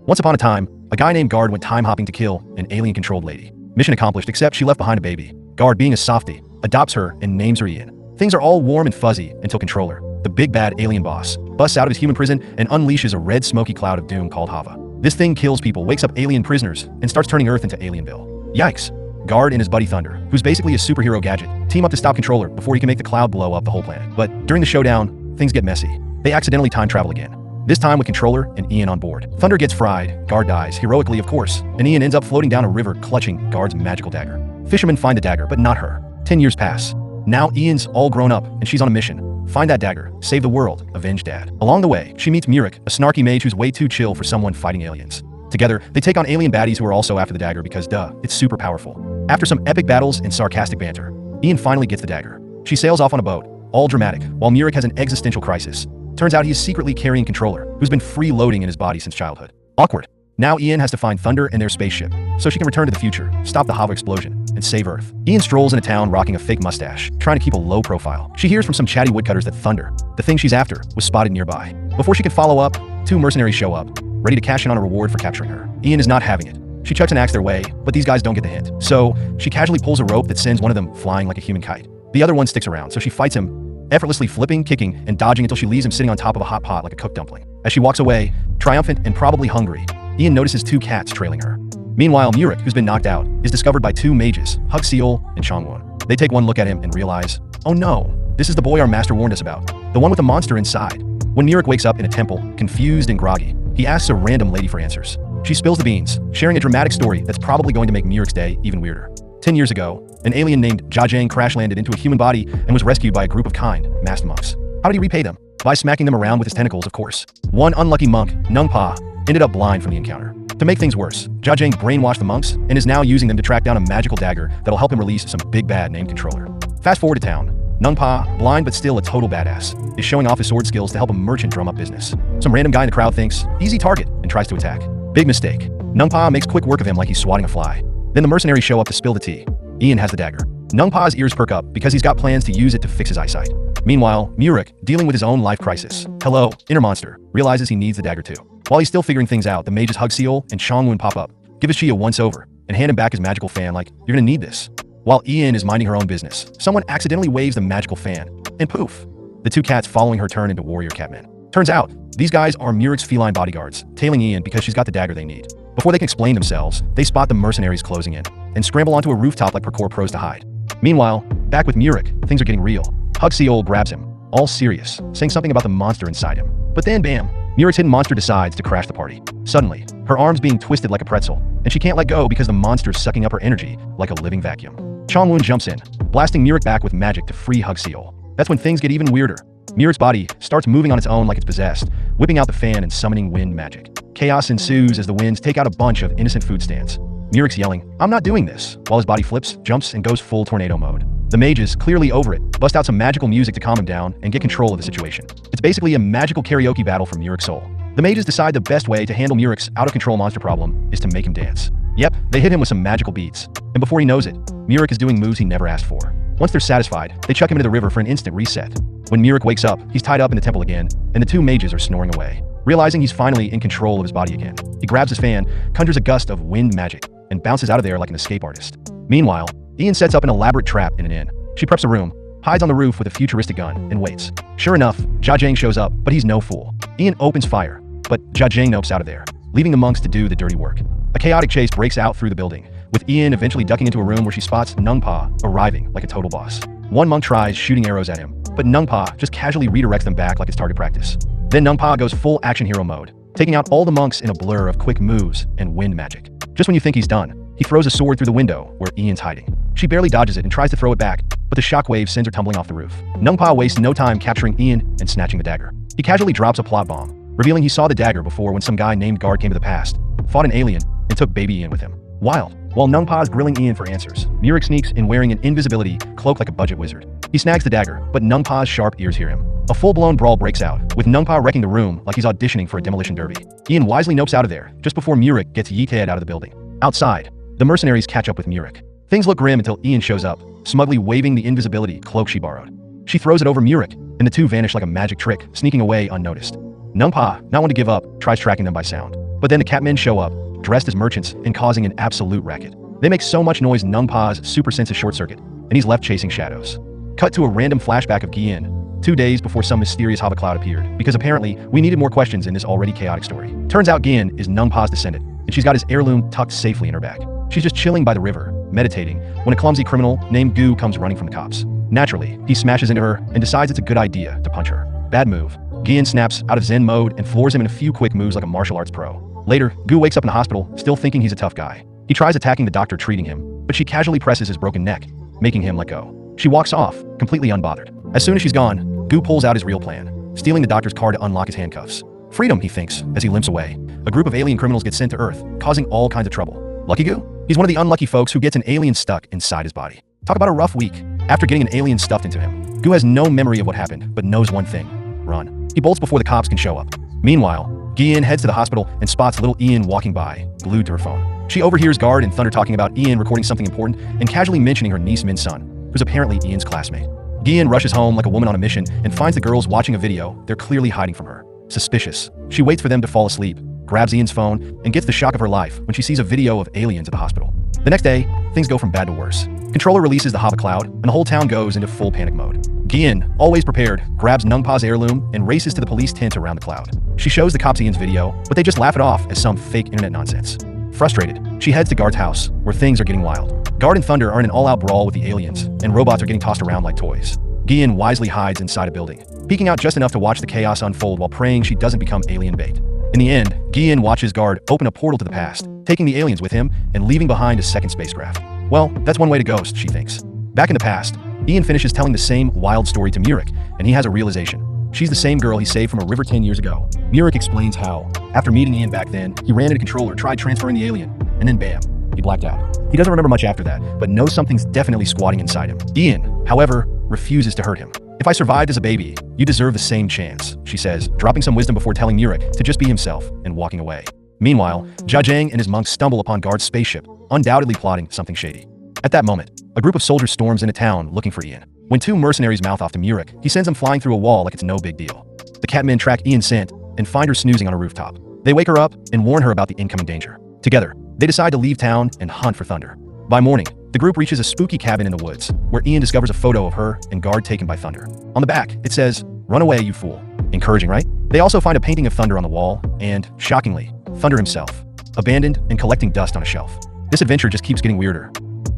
Once upon a time, a guy named Guard went time hopping to kill an alien-controlled lady. Mission accomplished, except she left behind a baby. Guard, being a softie, adopts her and names her Ian. Things are all warm and fuzzy until Controller, the big bad alien boss, busts out of his human prison and unleashes a red smoky cloud of doom called Hava. This thing kills people, wakes up alien prisoners, and starts turning Earth into Alienville. Yikes. Guard and his buddy Thunder, who's basically a superhero gadget, team up to stop Controller before he can make the cloud blow up the whole planet. But during the showdown, things get messy. They accidentally time travel again. This time with Controller and Ian on board. Thunder gets fried, Guard dies, heroically of course, and Ian ends up floating down a river clutching Guard's magical dagger. Fishermen find the dagger, but not her. 10 years pass. Now Ian's all grown up, and she's on a mission. Find that dagger, save the world, avenge Dad. Along the way, she meets Murik, a snarky mage who's way too chill for someone fighting aliens. Together, they take on alien baddies who are also after the dagger because duh, it's super powerful. After some epic battles and sarcastic banter, Ian finally gets the dagger. She sails off on a boat, all dramatic, while Murik has an existential crisis. Turns out he is secretly carrying Controller, who's been freeloading in his body since childhood. Awkward. Now Ian has to find Thunder and their spaceship, so she can return to the future, stop the Hava explosion, and save Earth. Ian strolls into town rocking a fake mustache, trying to keep a low profile. She hears from some chatty woodcutters that Thunder, the thing she's after, was spotted nearby. Before she can follow up, two mercenaries show up, ready to cash in on a reward for capturing her. Ian is not having it. She chucks an axe their way, but these guys don't get the hint. So she casually pulls a rope that sends one of them flying like a human kite. The other one sticks around, so she fights him, effortlessly flipping, kicking, and dodging until she leaves him sitting on top of a hot pot like a cooked dumpling. As she walks away, triumphant and probably hungry, Ian notices two cats trailing her. Meanwhile, Murik, who's been knocked out, is discovered by two mages, Hugseol and Chongwon. They take one look at him and realize, oh no, this is the boy our master warned us about, the one with the monster inside. When Murik wakes up in a temple, confused and groggy, he asks a random lady for answers. She spills the beans, sharing a dramatic story that's probably going to make Murik's day even weirder. 10 years ago, an alien named Jajang crash-landed into a human body and was rescued by a group of kind, masked monks. How did he repay them? By smacking them around with his tentacles, of course. One unlucky monk, Nungpa, ended up blind from the encounter. To make things worse, Jajang brainwashed the monks and is now using them to track down a magical dagger that'll help him release some big bad named Controller. Fast forward to town. Nungpa, blind but still a total badass, is showing off his sword skills to help a merchant drum up business. Some random guy in the crowd thinks, easy target, and tries to attack. Big mistake. Nungpa makes quick work of him like he's swatting a fly. Then the mercenaries show up to spill the tea. Ian has the dagger. Nungpa's ears perk up because he's got plans to use it to fix his eyesight. Meanwhile, Murik, dealing with his own life crisis, hello, inner monster, realizes he needs the dagger too. While he's still figuring things out, the mages Hugseol and Chongwon pop up, give his chi a once-over, and hand him back his magical fan like, you're gonna need this. While Ian is minding her own business, someone accidentally waves the magical fan, and poof, the two cats following her turn into warrior catmen. Turns out, these guys are Murik's feline bodyguards, tailing Ian because she's got the dagger they need. Before they can explain themselves, they spot the mercenaries closing in, and scramble onto a rooftop like parkour pros to hide. Meanwhile, back with Murik, things are getting real. Hugseol grabs him, all serious, saying something about the monster inside him. But then bam, Murik's hidden monster decides to crash the party. Suddenly, her arm's being twisted like a pretzel, and she can't let go because the monster's sucking up her energy like a living vacuum. Chongwon jumps in, blasting Murik back with magic to free Hugseol. That's when things get even weirder. Murik's body starts moving on its own like it's possessed, whipping out the fan and summoning wind magic. Chaos ensues as the winds take out a bunch of innocent food stands. Murik's yelling, I'm not doing this, while his body flips, jumps, and goes full tornado mode. The mages, clearly over it, bust out some magical music to calm him down and get control of the situation. It's basically a magical karaoke battle for Murik's soul. The mages decide the best way to handle Murik's out-of-control monster problem is to make him dance. Yep, they hit him with some magical beats, and before he knows it, Murik is doing moves he never asked for. Once they're satisfied, they chuck him into the river for an instant reset. When Murik wakes up, he's tied up in the temple again, and the two mages are snoring away. Realizing he's finally in control of his body again, he grabs his fan, conjures a gust of wind magic, and bounces out of there like an escape artist. Meanwhile, Ian sets up an elaborate trap in an inn. She preps a room, hides on the roof with a futuristic gun, and waits. Sure enough, Jajang shows up, but he's no fool. Ian opens fire, but Jajang nopes out of there, leaving the monks to do the dirty work. A chaotic chase breaks out through the building, with Ian eventually ducking into a room where she spots Nungpa arriving like a total boss. One monk tries shooting arrows at him, but Nungpa just casually redirects them back like it's target practice. Then Nungpa goes full action hero mode, taking out all the monks in a blur of quick moves and wind magic. Just when you think he's done, he throws a sword through the window where Ian's hiding. She barely dodges it and tries to throw it back, but the shockwave sends her tumbling off the roof. Nungpa wastes no time capturing Ian and snatching the dagger. He casually drops a plot bomb, revealing he saw the dagger before when some guy named Guard came to the past, fought an alien, and took baby Ian with him. Wild. While Nungpa's grilling Ian for answers, Murik sneaks in wearing an invisibility cloak like a budget wizard. He snags the dagger, but Nungpa's sharp ears hear him. A full-blown brawl breaks out, with Nungpa wrecking the room like he's auditioning for a demolition derby. Ian wisely nopes out of there, just before Murik gets yeeted out of the building. Outside, the mercenaries catch up with Murik. Things look grim until Ian shows up, smugly waving the invisibility cloak she borrowed. She throws it over Murik, and the two vanish like a magic trick, sneaking away unnoticed. Nungpa, not one to give up, tries tracking them by sound. But then the Catmen show up, dressed as merchants and causing an absolute racket. They make so much noise Nungpa's super senses short circuit, and he's left chasing shadows. Cut to a random flashback of Gian, 2 days before some mysterious Hava cloud appeared, because apparently we needed more questions in this already chaotic story. Turns out Gian is Nungpa's descendant, and she's got his heirloom tucked safely in her bag. She's just chilling by the river, meditating, when a clumsy criminal named Gu comes running from the cops. Naturally, he smashes into her and decides it's a good idea to punch her. Bad move. Gian snaps out of Zen mode and floors him in a few quick moves like a martial arts pro. Later, Gu wakes up in the hospital, still thinking he's a tough guy. He tries attacking the doctor treating him, but she casually presses his broken neck, making him let go. She walks off, completely unbothered. As soon as she's gone, Gu pulls out his real plan, stealing the doctor's car to unlock his handcuffs. Freedom, he thinks, as he limps away. A group of alien criminals get sent to Earth, causing all kinds of trouble. Lucky Gu? He's one of the unlucky folks who gets an alien stuck inside his body. Talk about a rough week. After getting an alien stuffed into him, Gu has no memory of what happened, but knows one thing. Run. He bolts before the cops can show up. Meanwhile, Gian heads to the hospital and spots little Ian walking by, glued to her phone. She overhears Guard and Thunder talking about Ian recording something important and casually mentioning her niece Min's son, who's apparently Ian's classmate. Gian rushes home like a woman on a mission and finds the girls watching a video they're clearly hiding from her. Suspicious. She waits for them to fall asleep, grabs Ian's phone, and gets the shock of her life when she sees a video of aliens at the hospital. The next day, things go from bad to worse. Controller releases the Hava cloud, and the whole town goes into full panic mode. Gian, always prepared, grabs Nungpa's heirloom and races to the police tent around the cloud. She shows the cops Ian's video, but they just laugh it off as some fake internet nonsense. Frustrated, she heads to Guard's house, where things are getting wild. Guard and Thunder are in an all-out brawl with the aliens, and robots are getting tossed around like toys. Gian wisely hides inside a building, peeking out just enough to watch the chaos unfold while praying she doesn't become alien bait. In the end, Gian watches Guard open a portal to the past, taking the aliens with him and leaving behind a second spacecraft. Well, that's one way to ghost, she thinks. Back in the past, Ian finishes telling the same wild story to Murik, and he has a realization. She's the same girl he saved from a river 10 years ago. Murik explains how, after meeting Ian back then, he ran into Controller, tried transferring the alien, and then bam, he blacked out. He doesn't remember much after that, but knows something's definitely squatting inside him. Ian, however, refuses to hurt him. If I survived as a baby, you deserve the same chance, she says, dropping some wisdom before telling Murik to just be himself and walking away. Meanwhile, Jiajing and his monks stumble upon Guard's spaceship, undoubtedly plotting something shady. At that moment, a group of soldiers storms into town looking for Ian. When 2 mercenaries mouth off to Murik, he sends them flying through a wall like it's no big deal. The Catmen track Ian's scent and find her snoozing on a rooftop. They wake her up and warn her about the incoming danger. Together, they decide to leave town and hunt for Thunder. By morning, the group reaches a spooky cabin in the woods, where Ian discovers a photo of her and Guard taken by Thunder. On the back, it says, "Run away, you fool." Encouraging, right? They also find a painting of Thunder on the wall, and, shockingly, Thunder himself, abandoned and collecting dust on a shelf. This adventure just keeps getting weirder.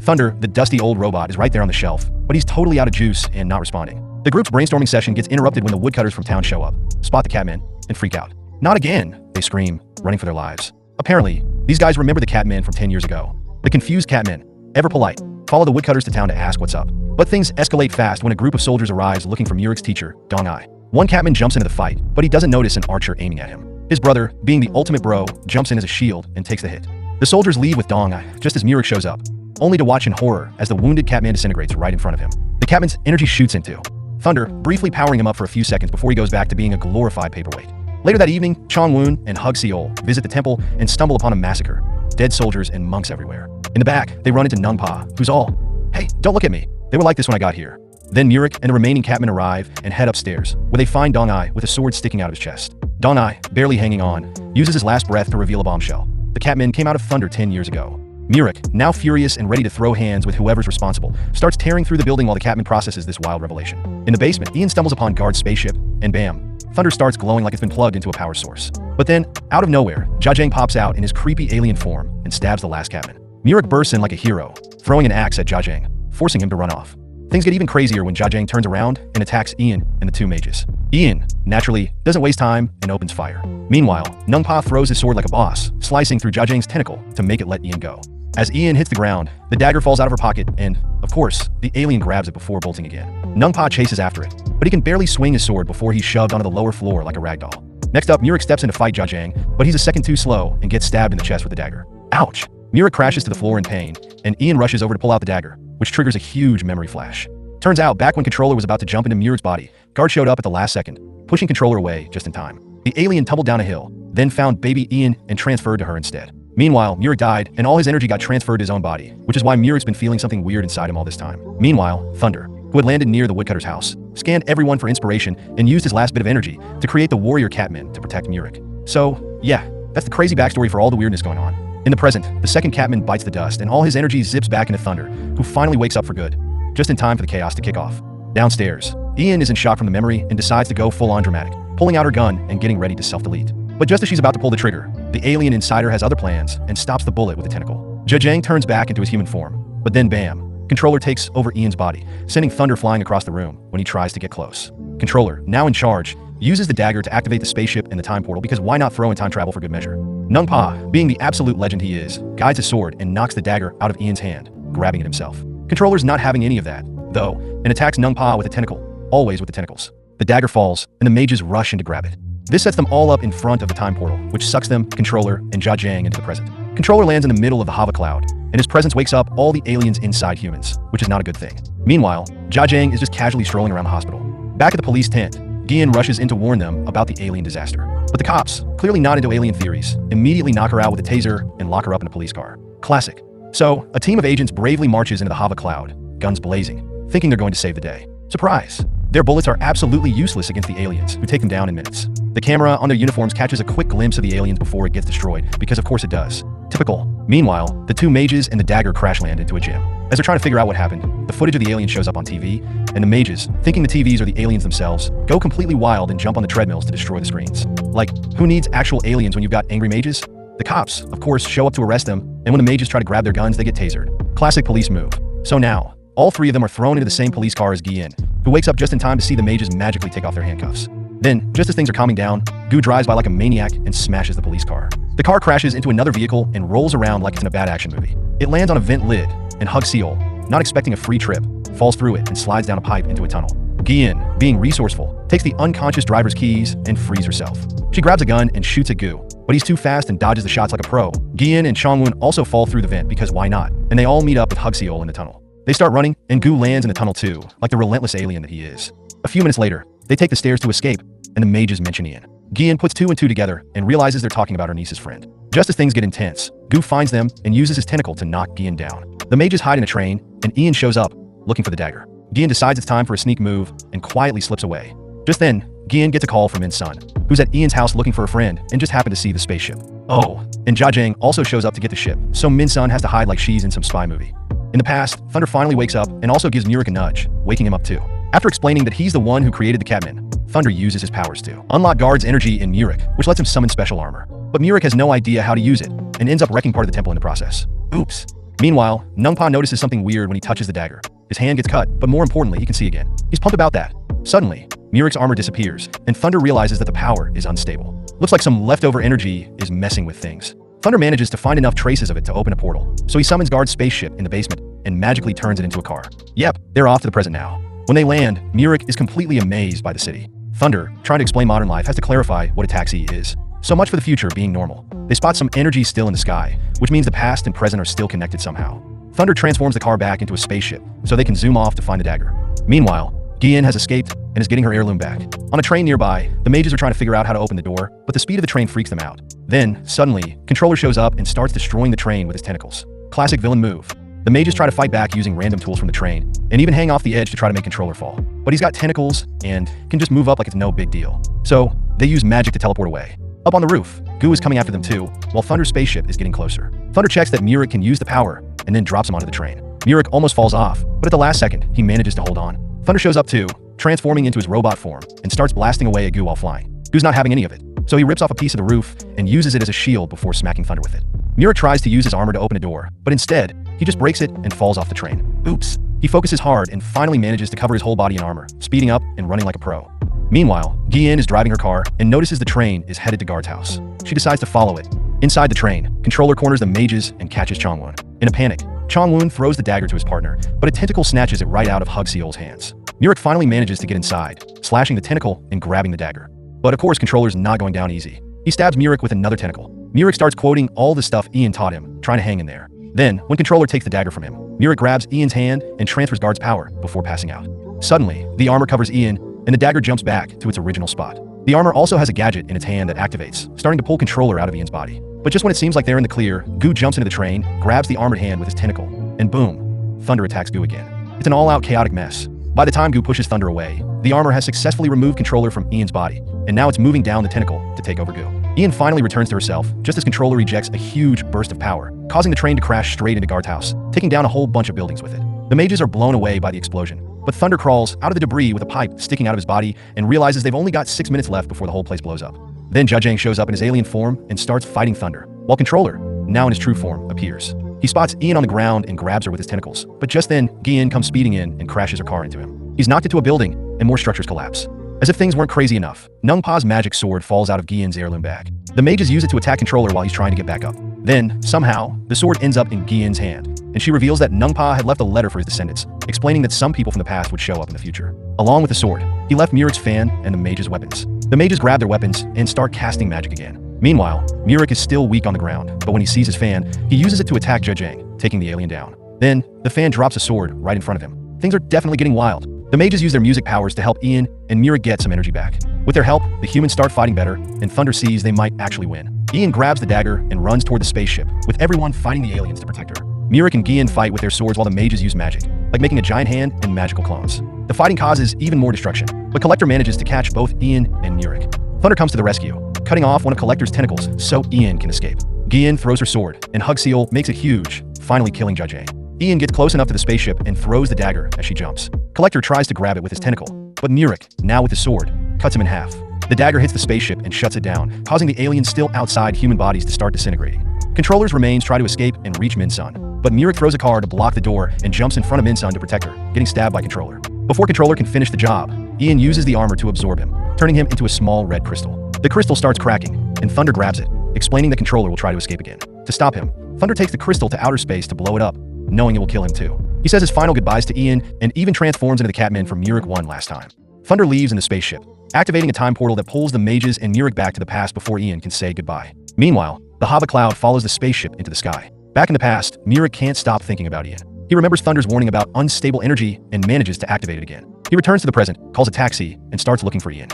Thunder, the dusty old robot, is right there on the shelf, but he's totally out of juice and not responding. The group's brainstorming session gets interrupted when the woodcutters from town show up, spot the Catmen, and freak out. "Not again," they scream, running for their lives. Apparently, these guys remember the Catmen from 10 years ago. The confused Catmen, ever polite, follow the woodcutters to town to ask what's up. But things escalate fast when a group of soldiers arrives looking for Murik's teacher, Dong-ai. One Catman jumps into the fight, but he doesn't notice an archer aiming at him. His brother, being the ultimate bro, jumps in as a shield and takes the hit. The soldiers leave with Dong-ai just as Murik shows up, only to watch in horror as the wounded Catman disintegrates right in front of him. The Catman's energy shoots into Thunder, briefly powering him up for a few seconds before he goes back to being a glorified paperweight. Later that evening, Chong-woon and Hug-seol visit the temple and stumble upon a massacre. Dead soldiers and monks everywhere. In the back, they run into Nungpa, who's all, "Hey, don't look at me. They were like this when I got here." Then Murik and the remaining Catmen arrive and head upstairs, where they find Dong-ai with a sword sticking out of his chest. Dong-ai, barely hanging on, uses his last breath to reveal a bombshell. The Catmen came out of Thunder 10 years ago. Murik, now furious and ready to throw hands with whoever's responsible, starts tearing through the building while the Catman processes this wild revelation. In the basement, Ian stumbles upon Guard's spaceship, and bam, Thunder starts glowing like it's been plugged into a power source. But then, out of nowhere, Jiajing pops out in his creepy alien form and stabs the last Catman. Murik bursts in like a hero, throwing an axe at Jiajing, forcing him to run off. Things get even crazier when Jiajing turns around and attacks Ian and the 2 mages. Ian, naturally, doesn't waste time and opens fire. Meanwhile, Nungpa throws his sword like a boss, slicing through Jiajing's tentacle to make it let Ian go. As Ian hits the ground, the dagger falls out of her pocket and, of course, the alien grabs it before bolting again. Nungpa chases after it, but he can barely swing his sword before he's shoved onto the lower floor like a ragdoll. Next up, Murik steps in to fight Jiajing, but he's a second too slow and gets stabbed in the chest with the dagger. Ouch! Murik crashes to the floor in pain, and Ian rushes over to pull out the dagger, which triggers a huge memory flash. Turns out, back when Controller was about to jump into Murik's body, Guard showed up at the last second, pushing Controller away just in time. The alien tumbled down a hill, then found baby Ian and transferred to her instead. Meanwhile, Murik died, and all his energy got transferred to his own body, which is why Murik's been feeling something weird inside him all this time. Meanwhile, Thunder, who had landed near the woodcutter's house, scanned everyone for inspiration and used his last bit of energy to create the warrior Catmen to protect Murik. So, yeah, That's the crazy backstory for all the weirdness going on. In the present, the second Catman bites the dust, and all his energy zips back into Thunder, who finally wakes up for good, just in time for the chaos to kick off. Downstairs, Ian is in shock from the memory and decides to go full-on dramatic, pulling out her gun and getting ready to self-delete. But just as she's about to pull the trigger, the alien inside her has other plans and stops the bullet with a tentacle. Zhang turns back into his human form, but then bam, Controller takes over Ian's body, sending Thunder flying across the room when he tries to get close. Controller, now in charge, uses the dagger to activate the spaceship in the time portal because why not throw in time travel for good measure? Nung Pa, being the absolute legend he is, guides his sword and knocks the dagger out of Ian's hand, grabbing it himself. Controller's not having any of that, though, and attacks Nung Pa with a tentacle, always with the tentacles. The dagger falls, and the mages rush in to grab it. This sets them all up in front of the time portal, which sucks them, Controller, and Zhang into the present. Controller lands in the middle of the Hava cloud, and his presence wakes up all the aliens inside humans, which is not a good thing. Meanwhile, Zhang is just casually strolling around the hospital. Back at the police tent, Gian rushes in to warn them about the alien disaster. But the cops, clearly not into alien theories, immediately knock her out with a taser and lock her up in a police car. Classic. So, a team of agents bravely marches into the Hava cloud, guns blazing, thinking they're going to save the day. Surprise! Their bullets are absolutely useless against the aliens, who take them down in minutes. The camera on their uniforms catches a quick glimpse of the aliens before it gets destroyed, because of course it does. Typical. Meanwhile, the two mages and the dagger crash land into a gym. As they're trying to figure out what happened, the footage of the alien shows up on TV, and the mages, thinking the TVs are the aliens themselves, go completely wild and jump on the treadmills to destroy the screens. Like, who needs actual aliens when you've got angry mages? The cops, of course, show up to arrest them, and when the mages try to grab their guns, they get tasered. Classic police move. So now, all three of them are thrown into the same police car as Gian, who wakes up just in time to see the mages magically take off their handcuffs. Then, just as things are calming down, Gu drives by like a maniac and smashes the police car. The car crashes into another vehicle and rolls around like it's in a bad action movie. It lands on a vent lid, and Hug Seol, not expecting a free trip, falls through it and slides down a pipe into a tunnel. Gian, being resourceful, takes the unconscious driver's keys and frees herself. She grabs a gun and shoots at Gu, but he's too fast and dodges the shots like a pro. Gian and Chongwon also fall through the vent because why not? And they all meet up with Hug Seol in the tunnel. They start running, and Gu lands in the tunnel too, like the relentless alien that he is. A few minutes later, they take the stairs to escape, and the mages mention Ian. Gian puts two and two together and realizes they're talking about her niece's friend. Just as things get intense, Gu finds them and uses his tentacle to knock Gian down. The mages hide in a train, and Ian shows up, looking for the dagger. Gian decides it's time for a sneak move and quietly slips away. Just then, Gian gets a call from Min's son, who's at Ian's house looking for a friend and just happened to see the spaceship. Oh, and Zhang also shows up to get the ship, so Min's son has to hide like she's in some spy movie. In the past, Thunder finally wakes up and also gives Murik a nudge, waking him up too. After explaining that he's the one who created the Catman, Thunder uses his powers to unlock Guard's energy in Murik, which lets him summon special armor. But Murik has no idea how to use it, and ends up wrecking part of the temple in the process. Oops. Meanwhile, Nung Pa notices something weird when he touches the dagger. His hand gets cut, but more importantly, he can see again. He's pumped about that. Suddenly, Murik's armor disappears, and Thunder realizes that the power is unstable. Looks like some leftover energy is messing with things. Thunder manages to find enough traces of it to open a portal, so he summons Guard's spaceship in the basement and magically turns it into a car. Yep, they're off to the present now. When they land, Murik is completely amazed by the city. Thunder, trying to explain modern life, has to clarify what a taxi is. So much for the future being normal. They spot some energy still in the sky, which means the past and present are still connected somehow. Thunder transforms the car back into a spaceship so they can zoom off to find the dagger. Meanwhile, Gian has escaped and is getting her heirloom back. On a train nearby, the mages are trying to figure out how to open the door, but the speed of the train freaks them out. Then, suddenly, Controller shows up and starts destroying the train with his tentacles. Classic villain move. The mages try to fight back using random tools from the train, and even hang off the edge to try to make Controller fall. But he's got tentacles and can just move up like it's no big deal. So, they use magic to teleport away. Up on the roof, Gu is coming after them too, while Thunder's spaceship is getting closer. Thunder checks that Murik can use the power, and then drops him onto the train. Murik almost falls off, but at the last second, he manages to hold on. Thunder shows up too, transforming into his robot form, and starts blasting away at Gu while flying. Gu's not having any of it, so he rips off a piece of the roof and uses it as a shield before smacking Thunder with it. Murik tries to use his armor to open a door, but instead, he just breaks it and falls off the train. Oops. He focuses hard and finally manages to cover his whole body in armor, speeding up and running like a pro. Meanwhile, Gian is driving her car and notices the train is headed to Guard's house. She decides to follow it. Inside the train, Controller corners the mages and catches Chongwon. In a panic, Chongwon throws the dagger to his partner, but a tentacle snatches it right out of Hug Seol's hands. Murik finally manages to get inside, slashing the tentacle and grabbing the dagger. But of course, Controller's not going down easy. He stabs Murik with another tentacle. Murik starts quoting all the stuff Ian taught him, trying to hang in there. Then, when Controller takes the dagger from him, Murik grabs Ian's hand and transfers Guard's power before passing out. Suddenly, the armor covers Ian, and the dagger jumps back to its original spot. The armor also has a gadget in its hand that activates, starting to pull Controller out of Ian's body. But just when it seems like they're in the clear, Gu jumps into the train, grabs the armored hand with his tentacle, and boom, Thunder attacks Gu again. It's an all-out chaotic mess. By the time Gu pushes Thunder away, the armor has successfully removed Controller from Ian's body, and now it's moving down the tentacle to take over Gu. Ian finally returns to herself, just as Controller ejects a huge burst of power, causing the train to crash straight into Guard's house, taking down a whole bunch of buildings with it. The mages are blown away by the explosion, but Thunder crawls out of the debris with a pipe sticking out of his body and realizes they've only got 6 minutes left before the whole place blows up. Then Jajang shows up in his alien form and starts fighting Thunder, while Controller, now in his true form, appears. He spots Ian on the ground and grabs her with his tentacles, but just then, Gian comes speeding in and crashes her car into him. He's knocked into a building, and more structures collapse. As if things weren't crazy enough, Nungpa's magic sword falls out of Gian's heirloom bag. The mages use it to attack Controller while he's trying to get back up. Then, somehow, the sword ends up in Gian's hand, and she reveals that Nungpa had left a letter for his descendants, explaining that some people from the past would show up in the future. Along with the sword, he left Muric's fan and the mages' weapons. The mages grab their weapons and start casting magic again. Meanwhile, Muric is still weak on the ground, but when he sees his fan, he uses it to attack Jajang, taking the alien down. Then, the fan drops a sword right in front of him. Things are definitely getting wild. The mages use their music powers to help Ian and Muric get some energy back. With their help, the humans start fighting better, and Thunder sees they might actually win. Ian grabs the dagger and runs toward the spaceship, with everyone fighting the aliens to protect her. Muric and Gian fight with their swords while the mages use magic, like making a giant hand and magical clones. The fighting causes even more destruction, but Collector manages to catch both Ian and Muric. Thunder comes to the rescue, cutting off one of Collector's tentacles so Ian can escape. Gian throws her sword, and Hugseal makes it huge, finally killing Jajang. Ian gets close enough to the spaceship and throws the dagger as she jumps. Collector tries to grab it with his tentacle, but Muric, now with his sword, cuts him in half. The dagger hits the spaceship and shuts it down, causing the aliens still outside human bodies to start disintegrating. Controller's remains try to escape and reach Minsun, but Muric throws a car to block the door and jumps in front of Minsun to protect her, getting stabbed by Controller. Before Controller can finish the job, Ian uses the armor to absorb him, turning him into a small red crystal. The crystal starts cracking, and Thunder grabs it, explaining that Controller will try to escape again. To stop him, Thunder takes the crystal to outer space to blow it up, knowing it will kill him too. He says his final goodbyes to Ian and even transforms into the Catman from Muric 1 last time. Thunder leaves in the spaceship, activating a time portal that pulls the mages and Muric back to the past before Ian can say goodbye. Meanwhile, the Hava cloud follows the spaceship into the sky. Back in the past, Muric can't stop thinking about Ian. He remembers Thunder's warning about unstable energy and manages to activate it again. He returns to the present, calls a taxi, and starts looking for Ian.